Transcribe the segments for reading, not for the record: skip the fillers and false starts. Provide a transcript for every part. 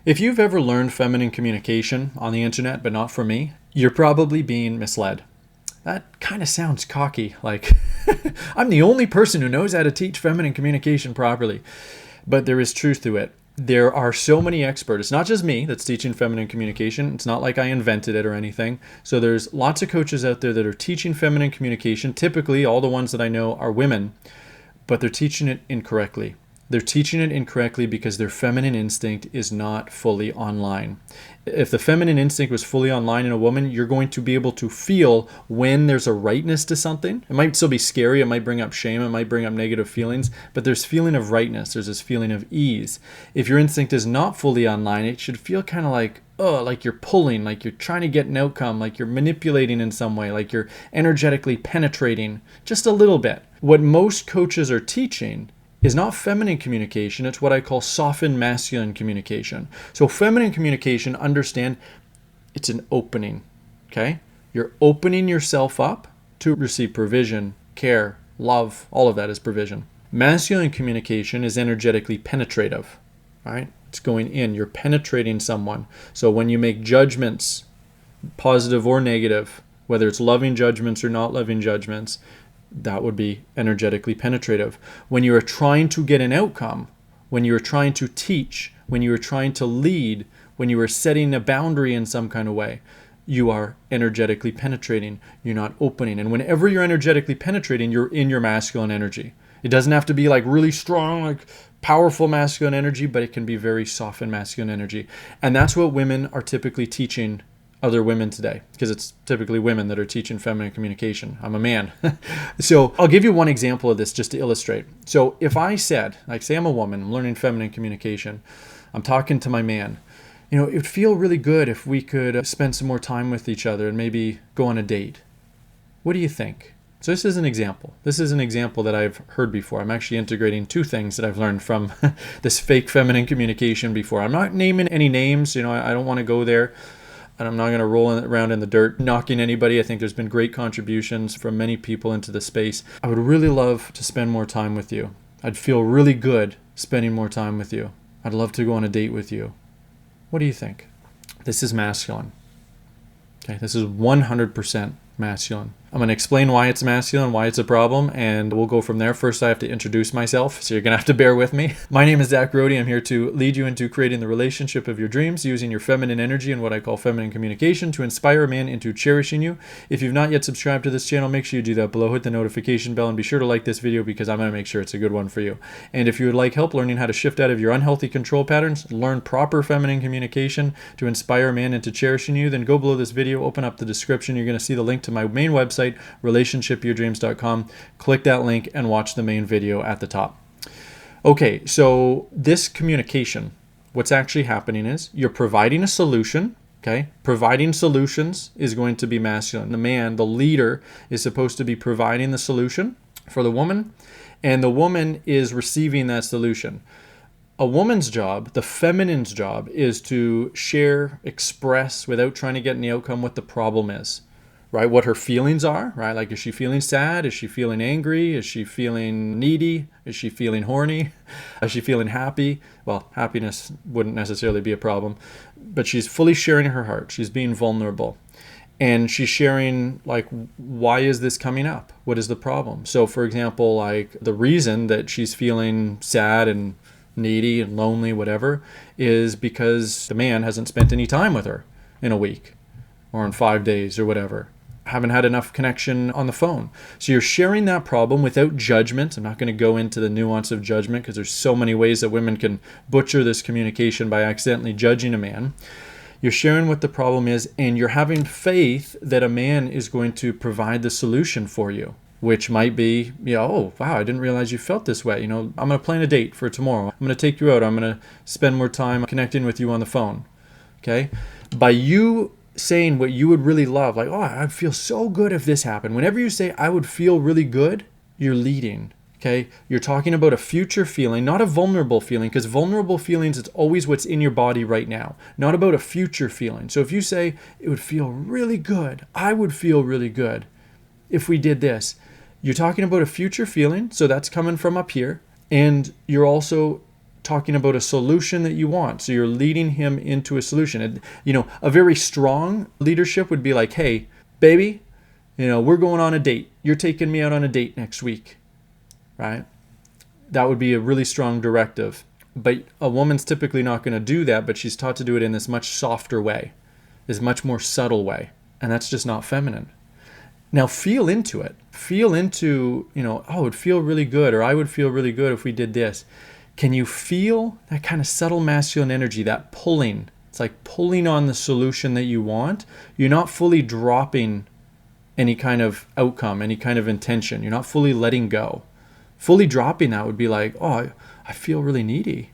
If you've ever learned feminine communication on the internet, but not from me, you're probably being misled. That kind of sounds cocky, like I'm the only person who knows how to teach feminine communication properly. But there is truth to it. There are so many experts. It's not just me that's teaching feminine communication. It's not like I invented it or anything. So there's lots of coaches out there that are teaching feminine communication. Typically, all the ones that I know are women, but they're teaching it incorrectly. They're teaching it incorrectly because their feminine instinct is not fully online. If the feminine instinct was fully online in a woman, you're going to be able to feel when there's a rightness to something. It might still be scary. It might bring up shame. It might bring up negative feelings, but there's feeling of rightness. There's this feeling of ease. If your instinct is not fully online, it should feel kind of like, oh, like you're pulling, like you're trying to get an outcome, like you're manipulating in some way, like you're energetically penetrating just a little bit. What most coaches are teaching is not feminine communication. It's what I call softened masculine communication. So feminine communication, understand, it's an opening, okay? You're opening yourself up to receive provision, care, love, all of that is provision. Masculine communication is energetically penetrative, right? It's going in, you're penetrating someone. So when you make judgments, positive or negative, whether it's loving judgments or not loving judgments, that would be energetically penetrative. When you are trying to get an outcome, when you are trying to teach, when you are trying to lead, when you are setting a boundary in some kind of way, you are energetically penetrating. You're not opening. And whenever you're energetically penetrating, you're in your masculine energy. It doesn't have to be like really strong, like powerful masculine energy, but it can be very soft and masculine energy. And that's what women are typically teaching other women today, because it's typically women that are teaching feminine communication. I'm a man. So I'll give you one example of this just to illustrate. So if I said, like say I'm a woman, I'm learning feminine communication, I'm talking to my man, it would feel really good if we could spend some more time with each other and maybe go on a date. What do you think? So this is an example. This is an example that I've heard before. I'm actually integrating two things that I've learned from this fake feminine communication before. I'm not naming any names, I don't want to go there. And I'm not going to roll around in the dirt knocking anybody. I think there's been great contributions from many people into the space. I would really love to spend more time with you. I'd feel really good spending more time with you. I'd love to go on a date with you. What do you think? This is masculine. Okay, this is 100% masculine. I'm going to explain why it's masculine, why it's a problem, and we'll go from there. First, I have to introduce myself, so you're going to have to bear with me. My name is Zach Rohde. I'm here to lead you into creating the relationship of your dreams using your feminine energy and what I call feminine communication to inspire a man into cherishing you. If you've not yet subscribed to this channel, make sure you do that below. Hit the notification bell and be sure to like this video because I'm going to make sure it's a good one for you. And if you would like help learning how to shift out of your unhealthy control patterns, learn proper feminine communication to inspire a man into cherishing you, then go below this video, open up the description. You're going to see the link to my main website, relationshipyourdreams.com. Click that link and watch the main video at the top. Okay, so this communication, what's actually happening is you're providing a solution. Okay, providing solutions is going to be masculine. The man, the leader, is supposed to be providing the solution for the woman, and the woman is receiving that solution. A woman's job, the feminine's job, is to share, express without trying to get any outcome what the problem is. Right, what her feelings are, right? Like, is she feeling sad? Is she feeling angry? Is she feeling needy? Is she feeling horny? Is she feeling happy? Well, happiness wouldn't necessarily be a problem, but she's fully sharing her heart. She's being vulnerable. And she's sharing, like, why is this coming up? What is the problem? So, for example, like, the reason that she's feeling sad and needy and lonely, whatever, is because the man hasn't spent any time with her in a week or in 5 days or whatever. Haven't had enough connection on the phone. So you're sharing that problem without judgment. I'm not going to go into the nuance of judgment because there's so many ways that women can butcher this communication by accidentally judging a man. You're sharing what the problem is, and you're having faith that a man is going to provide the solution for you, which might be, oh, wow, I didn't realize you felt this way. I'm going to plan a date for tomorrow. I'm going to take you out. I'm going to spend more time connecting with you on the phone. Okay? By you saying what you would really love, like, oh, I'd feel so good if this happened. Whenever you say, I would feel really good, you're leading, okay? You're talking about a future feeling, not a vulnerable feeling, because vulnerable feelings, it's always what's in your body right now, not about a future feeling. So if you say, it would feel really good, I would feel really good if we did this, you're talking about a future feeling, so that's coming from up here, and you're also talking about a solution that you want. So you're leading him into a solution. And, a very strong leadership would be like, hey, baby, we're going on a date. You're taking me out on a date next week, right? That would be a really strong directive. But a woman's typically not going to do that, but she's taught to do it in this much softer way, this much more subtle way. And that's just not feminine. Now feel into it. Feel into, oh, it would feel really good, or I would feel really good if we did this. Can you feel that kind of subtle masculine energy, that pulling? It's like pulling on the solution that you want. You're not fully dropping any kind of outcome, any kind of intention. You're not fully letting go. Fully dropping that would be like, oh, I feel really needy.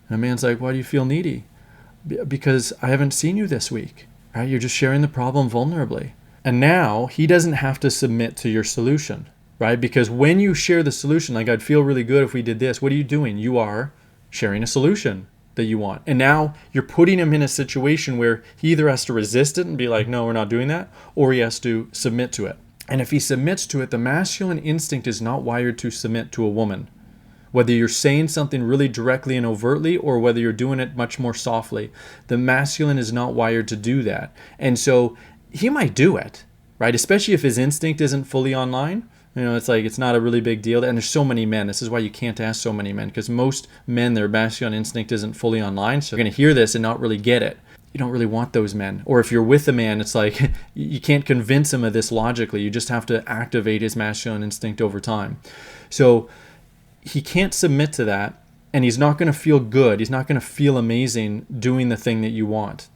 And a man's like, why do you feel needy? Because I haven't seen you this week, right? You're just sharing the problem vulnerably. And now he doesn't have to submit to your solution, right? Because when you share the solution, like I'd feel really good if we did this, what are you doing? You are sharing a solution that you want. And now you're putting him in a situation where he either has to resist it and be like, no, we're not doing that, or he has to submit to it. And if he submits to it, the masculine instinct is not wired to submit to a woman. Whether you're saying something really directly and overtly or whether you're doing it much more softly, the masculine is not wired to do that. And so he might do it, right? Especially if his instinct isn't fully online. It's like it's not a really big deal. And there's so many men. This is why you can't ask so many men, because most men, their masculine instinct isn't fully online. So you're going to hear this and not really get it. You don't really want those men. Or if you're with a man, it's like you can't convince him of this logically. You just have to activate his masculine instinct over time. So he can't submit to that, and he's not going to feel good. He's not going to feel amazing doing the thing that you want.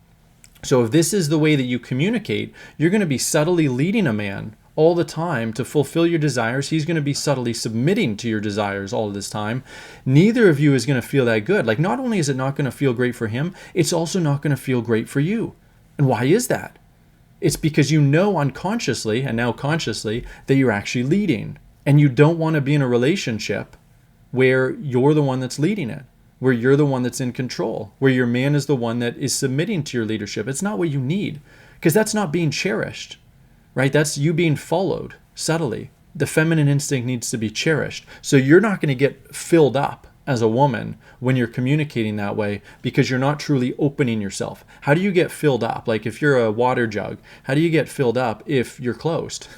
So if this is the way that you communicate, you're going to be subtly leading a man all the time to fulfill your desires. He's going to be subtly submitting to your desires all this time. Neither of you is going to feel that good. Like, not only is it not going to feel great for him, it's also not going to feel great for you. And why is that? It's because you know unconsciously and now consciously that you're actually leading. And you don't want to be in a relationship where you're the one that's leading it, where you're the one that's in control, where your man is the one that is submitting to your leadership. It's not what you need, because that's not being cherished, right? That's you being followed subtly. The feminine instinct needs to be cherished. So you're not going to get filled up as a woman when you're communicating that way, because you're not truly opening yourself. How do you get filled up? Like if you're a water jug, how do you get filled up if you're closed?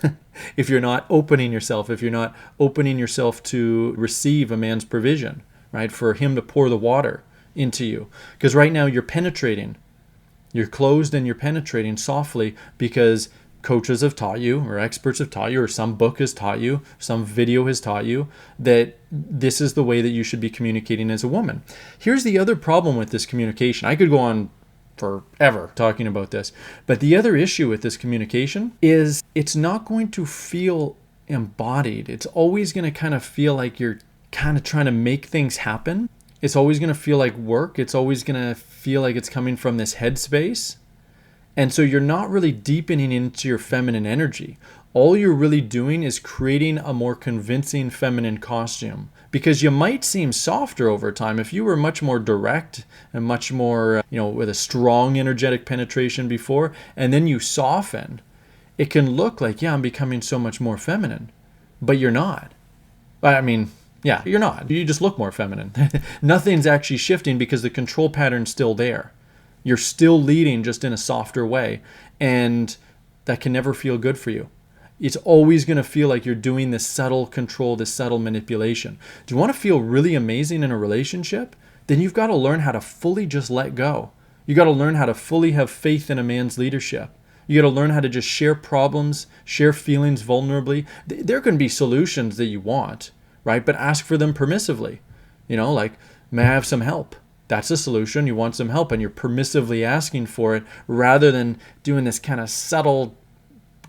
If you're not opening yourself, if you're not opening yourself to receive a man's provision, right? For him to pour the water into you. Because right now you're penetrating. You're closed and you're penetrating softly because coaches have taught you, or experts have taught you, or some book has taught you, some video has taught you that this is the way that you should be communicating as a woman. Here's the other problem with this communication. I could go on forever talking about this, but the other issue with this communication is it's not going to feel embodied. It's always going to kind of feel like you're kind of trying to make things happen. It's always going to feel like work. It's always going to feel like it's coming from this headspace. And so you're not really deepening into your feminine energy. All you're really doing is creating a more convincing feminine costume, because you might seem softer over time. If you were much more direct and much more, with a strong energetic penetration before, and then you soften, it can look like, I'm becoming so much more feminine, but you're not. You're not. You just look more feminine. Nothing's actually shifting because the control pattern's still there. You're still leading, just in a softer way, and that can never feel good for you. It's always going to feel like you're doing this subtle control, this subtle manipulation. Do you want to feel really amazing in a relationship? Then you've got to learn how to fully just let go. You got to learn how to fully have faith in a man's leadership. You got to learn how to just share problems, share feelings vulnerably. There can be solutions that you want, right? But ask for them permissively. Like, may I have some help? That's a solution. You want some help, and you're permissively asking for it rather than doing this kind of subtle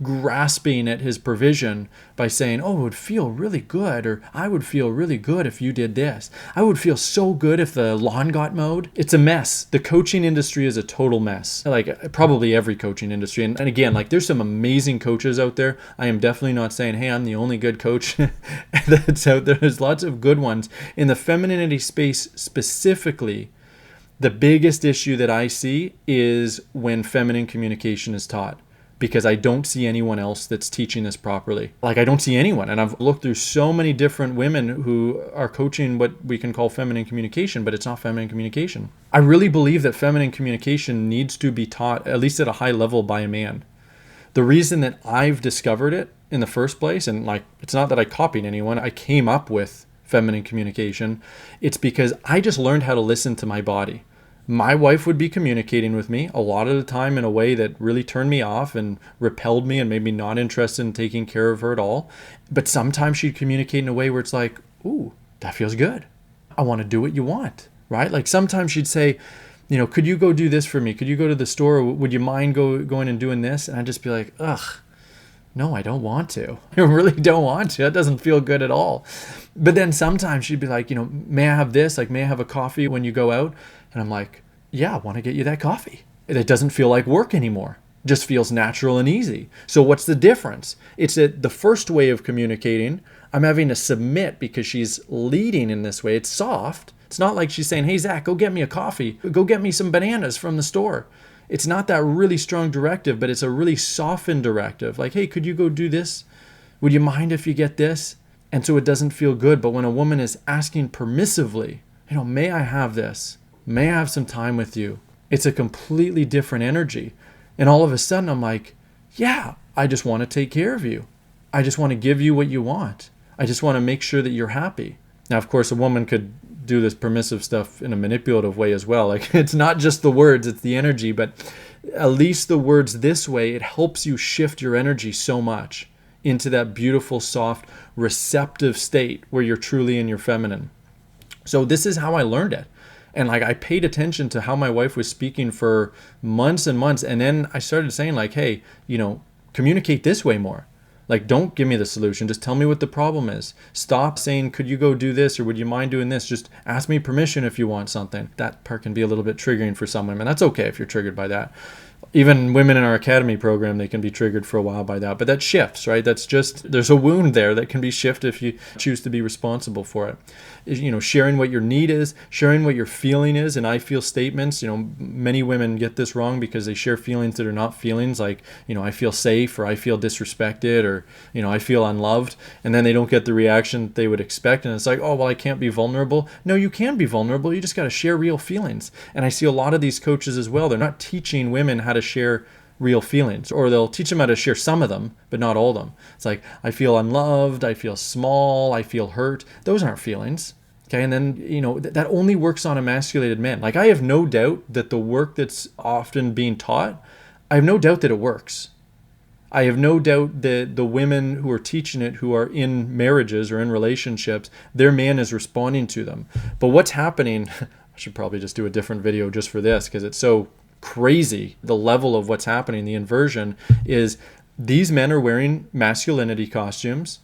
grasping at his provision by saying, oh, it would feel really good, or I would feel really good if you did this. I would feel so good if the lawn got mowed. It's a mess. The coaching industry is a total mess. Like probably every coaching industry. And again, like there's some amazing coaches out there. I am definitely not saying, hey, I'm the only good coach that's out there. There's lots of good ones. In the femininity space specifically, the biggest issue that I see is when feminine communication is taught. because I don't see anyone else that's teaching this properly. Like, I don't see anyone. And I've looked through so many different women who are coaching what we can call feminine communication, but it's not feminine communication. I really believe that feminine communication needs to be taught, at least at a high level, by a man. The reason that I've discovered it in the first place, and like, it's not that I copied anyone, I came up with feminine communication. It's because I just learned how to listen to my body. My wife would be communicating with me a lot of the time in a way that really turned me off and repelled me and made me not interested in taking care of her at all. But sometimes she'd communicate in a way where it's like, ooh, that feels good. I want to do what you want, right? Like sometimes she'd say, could you go do this for me? Could you go to the store? Would you mind going and doing this? And I'd just be like, ugh, no, I don't want to. I really don't want to. That doesn't feel good at all. But then sometimes she'd be like, may I have this? Like, may I have a coffee when you go out? And I'm like, yeah, I want to get you that coffee. It doesn't feel like work anymore. It just feels natural and easy. So what's the difference? It's that the first way of communicating, I'm having to submit because she's leading in this way. It's soft. It's not like she's saying, hey, Zach, go get me a coffee. Go get me some bananas from the store. It's not that really strong directive, but it's a really softened directive. Like, hey, could you go do this? Would you mind if you get this? And so it doesn't feel good. But when a woman is asking permissively, may I have this? May I have some time with you? It's a completely different energy. And all of a sudden I'm like, yeah, I just want to take care of you. I just want to give you what you want. I just want to make sure that you're happy. Now, of course, a woman could do this permissive stuff in a manipulative way as well. Like, it's not just the words, it's the energy, but at least the words this way, it helps you shift your energy so much into that beautiful, soft, receptive state where you're truly in your feminine. So this is how I learned it. And like, I paid attention to how my wife was speaking for months and months. And then I started saying like, hey, communicate this way more. Like, don't give me the solution. Just tell me what the problem is. Stop saying, could you go do this? Or would you mind doing this? Just ask me permission if you want something. That part can be a little bit triggering for some women. That's okay if you're triggered by that. Even women in our academy program, they can be triggered for a while by that. But that shifts, right? That's just, there's a wound there that can be shifted if you choose to be responsible for it. Sharing what your need is, sharing what your feeling is, and I feel statements. Many women get this wrong because they share feelings that are not feelings, like, I feel safe, or I feel disrespected, or, I feel unloved. And then they don't get the reaction they would expect. And it's like, oh, well, I can't be vulnerable. No, you can be vulnerable. You just got to share real feelings. And I see a lot of these coaches as well. They're not teaching women how to share real feelings, or they'll teach them how to share some of them, but not all of them. It's like, I feel unloved, I feel small, I feel hurt. Those aren't feelings. Okay. And then, that only works on emasculated men. Like, I have no doubt that the work that's often being taught, I have no doubt that it works. I have no doubt that the women who are teaching it, who are in marriages or in relationships, their man is responding to them. But what's happening, I should probably just do a different video just for this, because it's so crazy, the level of what's happening. The inversion is these men are wearing masculinity costumes,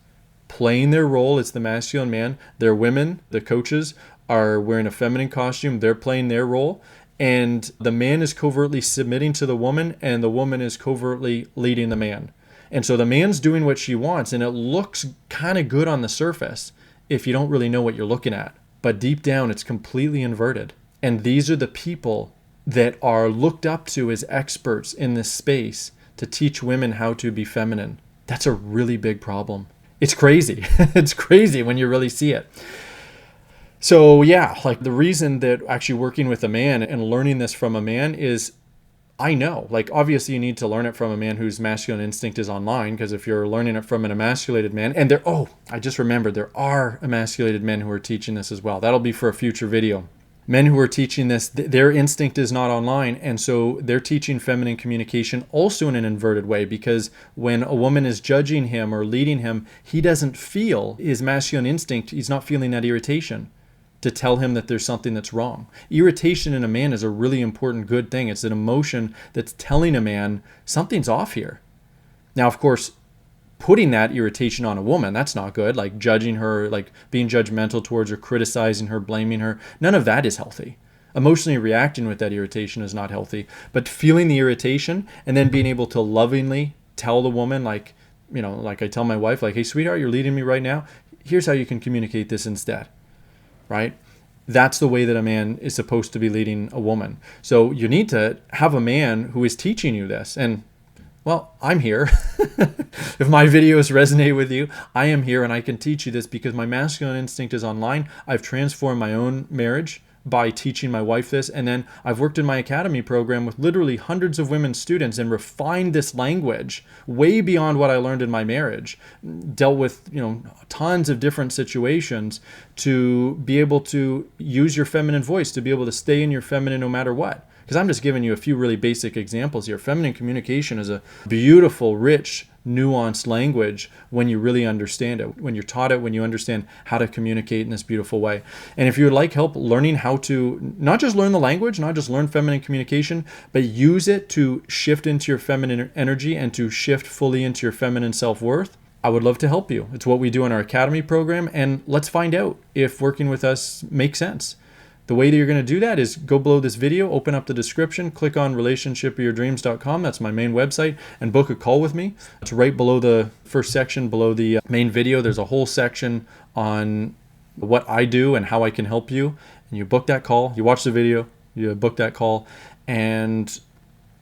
playing their role as the masculine man. Their women, the coaches, are wearing a feminine costume. They're playing their role. And the man is covertly submitting to the woman, and the woman is covertly leading the man. And so the man's doing what she wants, and it looks kind of good on the surface if you don't really know what you're looking at. But deep down, it's completely inverted. And these are the people that are looked up to as experts in this space to teach women how to be feminine. That's a really big problem. It's crazy. It's crazy when you really see it. So yeah, like, the reason that actually working with a man and learning this from a man is, I know, like, obviously you need to learn it from a man whose masculine instinct is online, because if you're learning it from an emasculated man, and I just remembered, there are emasculated men who are teaching this as well. That'll be for a future video. Men who are teaching this, their instinct is not online, and so they're teaching feminine communication also in an inverted way, because when a woman is judging him or leading him, he doesn't feel his masculine instinct. He's not feeling that irritation to tell him that there's something that's wrong. Irritation in a man is a really important, good thing. It's an emotion that's telling a man something's off here. Now, of course, putting that irritation on a woman, that's not good. Like, judging her, like being judgmental towards her, criticizing her, blaming her, none of that is healthy. Emotionally reacting with that irritation is not healthy. But feeling the irritation and then being able to lovingly tell the woman, like, like I tell my wife, like, hey, sweetheart, you're leading me right now. Here's how you can communicate this instead, right? That's the way that a man is supposed to be leading a woman. So you need to have a man who is teaching you this. And Well, I'm here. If my videos resonate with you, I am here and I can teach you this because my masculine instinct is online. I've transformed my own marriage by teaching my wife this, and then I've worked in my academy program with literally hundreds of women students and refined this language way beyond what I learned in my marriage. Dealt with, tons of different situations to be able to use your feminine voice, to be able to stay in your feminine no matter what. Because I'm just giving you a few really basic examples here. Feminine communication is a beautiful, rich, nuanced language when you really understand it, when you're taught it, when you understand how to communicate in this beautiful way. And if you would like help learning how to not just learn the language, not just learn feminine communication, but use it to shift into your feminine energy and to shift fully into your feminine self-worth, I would love to help you. It's what we do in our academy program, and let's find out if working with us makes sense. The way that you're going to do that is go below this video, open up the description, click on relationshipofyourdreams.com. That's my main website, and book a call with me. It's right below the first section, below the main video. There's a whole section on what I do and how I can help you. And you book that call, you watch the video, you book that call, and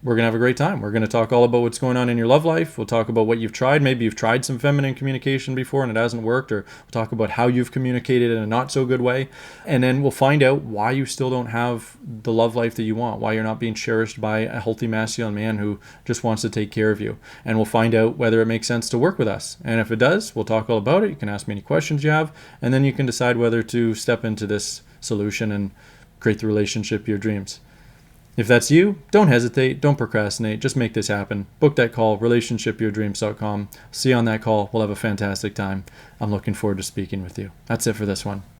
we're going to have a great time. We're going to talk all about what's going on in your love life. We'll talk about what you've tried. Maybe you've tried some feminine communication before and it hasn't worked, or we'll talk about how you've communicated in a not so good way. And then we'll find out why you still don't have the love life that you want, why you're not being cherished by a healthy masculine man who just wants to take care of you. And we'll find out whether it makes sense to work with us. And if it does, we'll talk all about it. You can ask me any questions you have, and then you can decide whether to step into this solution and create the relationship of your dreams. If that's you, don't hesitate, don't procrastinate, just make this happen. Book that call, relationshipyourdreams.com. See you on that call. We'll have a fantastic time. I'm looking forward to speaking with you. That's it for this one.